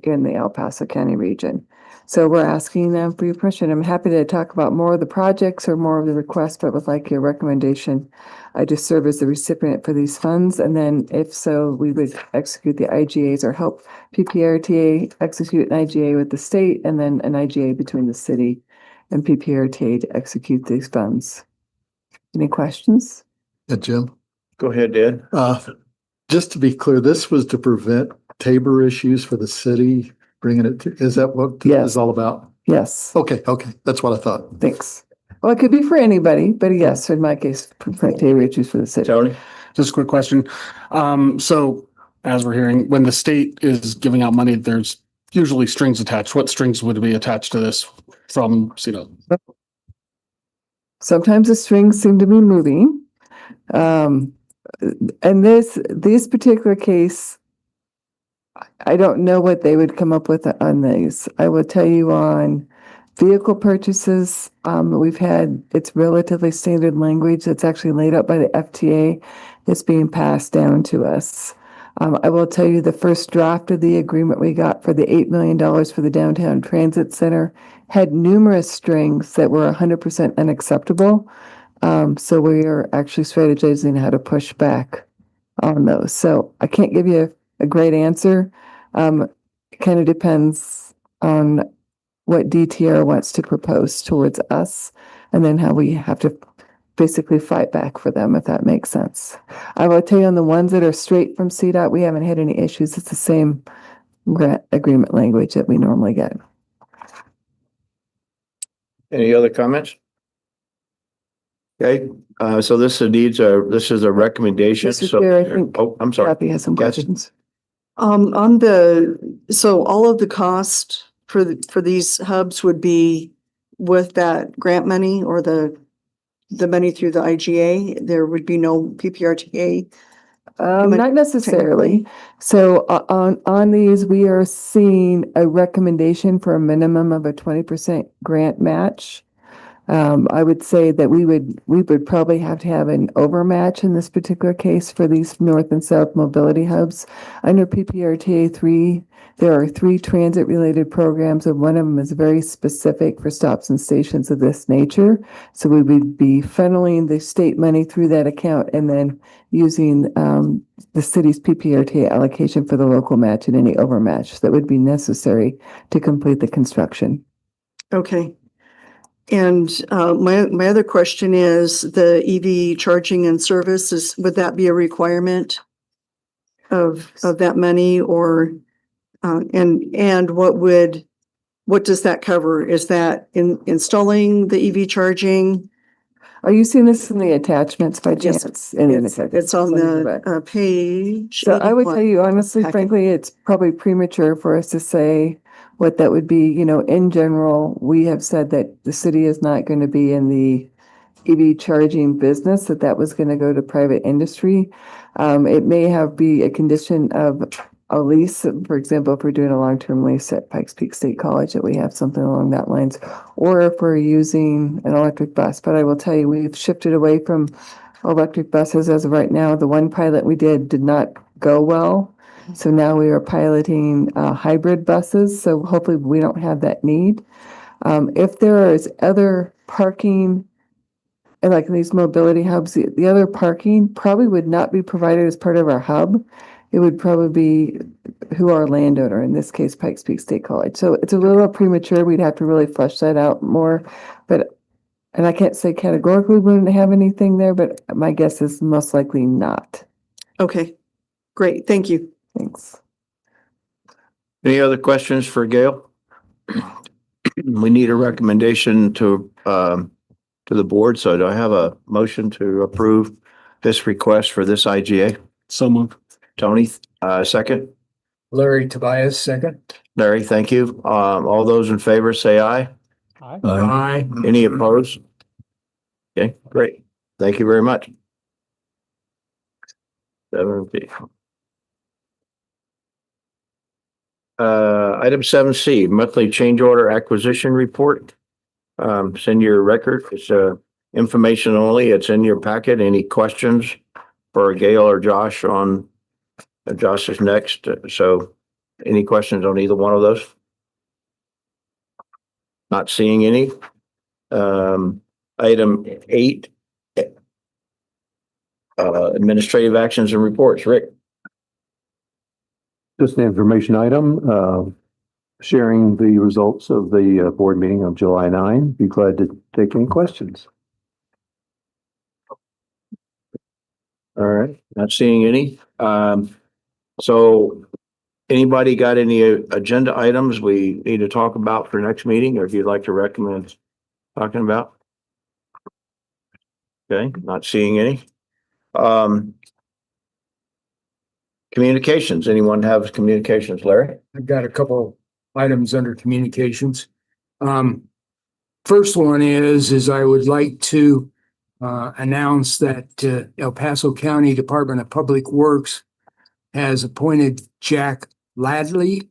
in the El Paso County region. So we're asking them for your permission. I'm happy to talk about more of the projects or more of the requests, but would like your recommendation. I just serve as the recipient for these funds. And then if so, we would execute the IGAs or help PPRTA execute an IGA with the state, and then an IGA between the city and PPRTA to execute these funds. Any questions? Yeah, Jim. Go ahead, Ed. Just to be clear, this was to prevent Tabor issues for the city, bringing it to, is that what this is all about? Yes. Okay, that's what I thought. Thanks. Well, it could be for anybody, but yes, in my case, prevent Tabor issues for the city. Tony? Just a quick question. So as we're hearing, when the state is giving out money, there's usually strings attached. What strings would be attached to this from, Sometimes the strings seem to be moving. And this particular case, I don't know what they would come up with on these. I will tell you on vehicle purchases, it's relatively standard language that's actually laid out by the FTA that's being passed down to us. I will tell you the first draft of the agreement we got for the $8 million for the downtown transit center had numerous strings that were 100% unacceptable. So we are actually strategizing how to push back on those. So I can't give you a great answer. It kind of depends on what DTR wants to propose towards us, and then how we have to basically fight back for them, if that makes sense. I will tell you on the ones that are straight from CDOT, we haven't had any issues. It's the same grant agreement language that we normally get. Any other comments? Okay, so this is a recommendation. Mr. So, Chair, I think oh, I'm sorry. Kathy has some Yes. questions. So all of the cost for these hubs would be with that grant money or the money through the IGA? There would be no PPRTA? Not necessarily. So on these, we are seeing a recommendation for a minimum of a 20% grant match. I would say that we would probably have to have an overmatch in this particular case for these north and south mobility hubs. Under PPRTA 3, there are 3 transit related programs, and one of them is very specific for stops and stations of this nature. So we would be funneling the state money through that account and then using the city's PPRTA allocation for the local match and any overmatch that would be necessary to complete the construction. Okay. And my other question is the EV charging and services, would that be a requirement of that money, or and what does that cover? Is that installing the EV charging? Are you seeing this in the attachments by chance? Yes, it's on the page. So I would 81. tell you honestly, Packet. frankly, it's probably premature for us to say what that would be. You know, in general, we have said that the city is not going to be in the EV charging business, that was going to go to private industry. It may be a condition of a lease, for example, if we're doing a long-term lease at Pikes Peak State College, that we have something along that lines, or if we're using an electric bus. But I will tell you, we've shifted away from electric buses as of right now. The one pilot we did not go well. So now we are piloting hybrid buses. So hopefully we don't have that need. If there is other parking, and like these mobility hubs, the other parking probably would not be provided as part of our hub. It would probably be who our landowner, in this case, Pikes Peak State College. So it's a little premature. We'd have to really flesh that out more. And I can't say categorically we wouldn't have anything there, but my guess is most likely not. Okay, great. Thank you. Thanks. Any other questions for Gail? We need a recommendation to the board. So do I have a motion to approve this request for this IGA? So moved. Tony, second. Larry Tobias, second. Larry, thank you. All those in favor say aye. Aye. Aye. Any opposed? Okay, great. Thank you very much. 7B. Item 7C, monthly change order acquisition report. It's in your record. It's information only. It's in your packet. Any questions for Gail or Josh on Josh is next. So any questions on either one of those? Not seeing any. Item 8, administrative actions and reports. Rick. Just an information item, sharing the results of the board meeting of July 9. Be glad to take any questions. All right, not seeing any. So anybody got any agenda items we need to talk about for next meeting, or if you'd like to recommend talking about? Okay, not seeing any. Communications, anyone have communications, Larry? I've got a couple items under communications. First one is I would like to announce that El Paso County Department of Public Works has appointed Jack Ladley,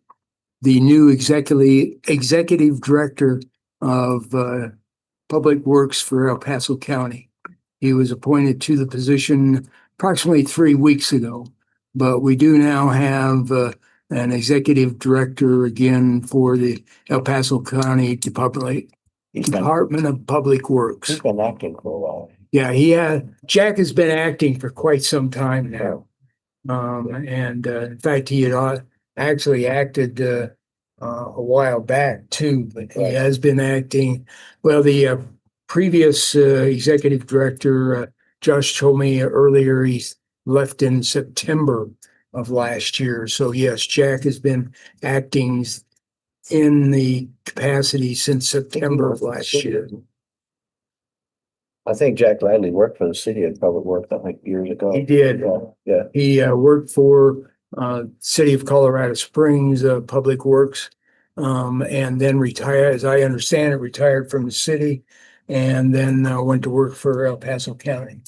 the new executive director of Public Works for El Paso County. He was appointed to the position approximately 3 weeks ago. but we do now have an executive director again for the El Paso County Department of Public Works. He's been acting for a while. Yeah, Jack has been acting for quite some time now. In fact, he had actually acted a while back too, but he has been acting. Well, the previous executive director, Josh told me earlier, he's left in September of last year. So yes, Jack has been acting in the capacity since September of last year. I think Jack Ladley worked for the city of Public Works, I think, years ago. He did. Yeah. He worked for City of Colorado Springs Public Works, and then retired, as I understand it, retired from the city, and then went to work for El Paso County.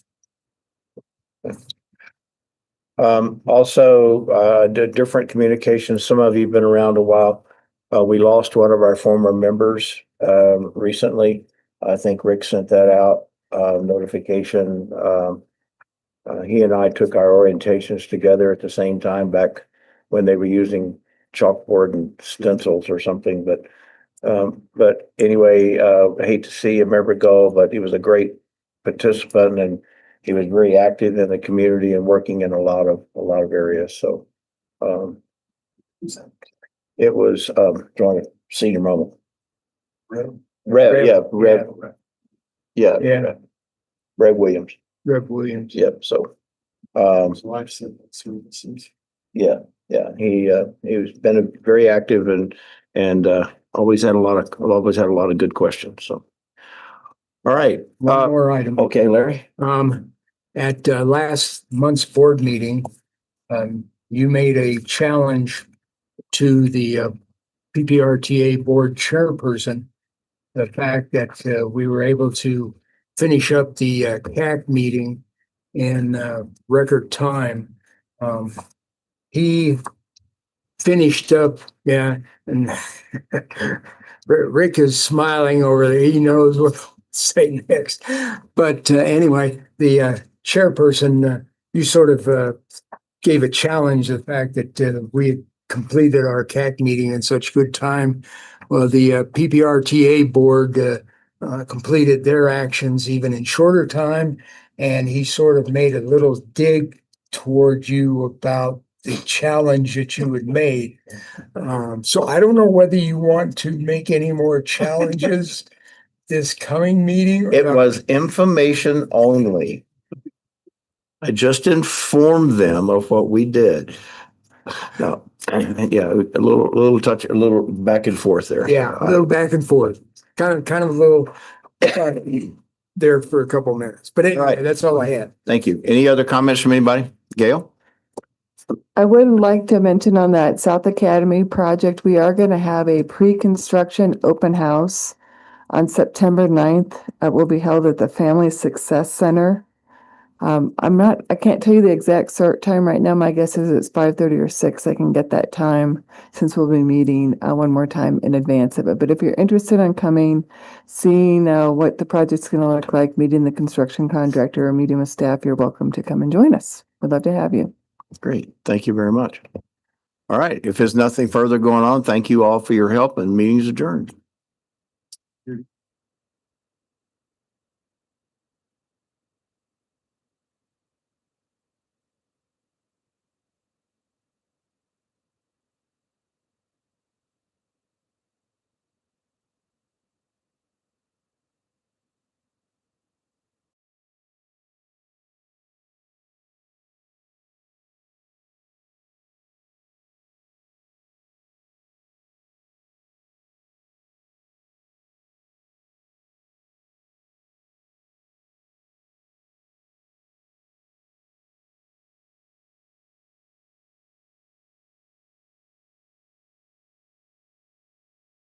Also, different communications. Some of you have been around a while. We lost one of our former members recently. I think Rick sent that out, notification. He and I took our orientations together at the same time back when they were using chalkboard and stencils or something. But anyway, I hate to see a member go, but he was a great participant and he was very active in the community and working in a lot of areas. So it was drawing a senior moment. Rev Williams. Rev Williams. Yep. So Life services. yeah, he's been very active and always had a lot of good questions. So all right. One more item. Okay, Larry. At last month's board meeting, you made a challenge to the PPRTA board chairperson, the fact that we were able to finish up the CAC meeting in record time. He finished up, and Rick is smiling over there. He knows what to say next. But anyway, the chairperson, you sort of gave a challenge, the fact that we had completed our CAC meeting in such good time. Well, the PPRTA board completed their actions even in shorter time, and he sort of made a little dig toward you about the challenge that you had made. So I don't know whether you want to make any more challenges this coming meeting. It was information only. I just informed them of what we did. No, yeah, a little back and forth there. Yeah, a little back and forth. Kind of a little there for a couple minutes. But anyway, right. That's all I had. Thank you. Any other comments from anybody? Gail? I would like to mention on that South Academy project, we are going to have a pre-construction open house on September 9th. It will be held at the Family Success Center. I can't tell you the exact start time right now. My guess is it's 5:30 or 6. I can get that time since we'll be meeting one more time in advance of it. But if you're interested in coming, seeing what the project's going to look like, meeting the construction contractor or meeting with staff, you're welcome to come and join us. We'd love to have you. Great. Thank you very much. All right. If there's nothing further going on, thank you all for your help and meeting's adjourned.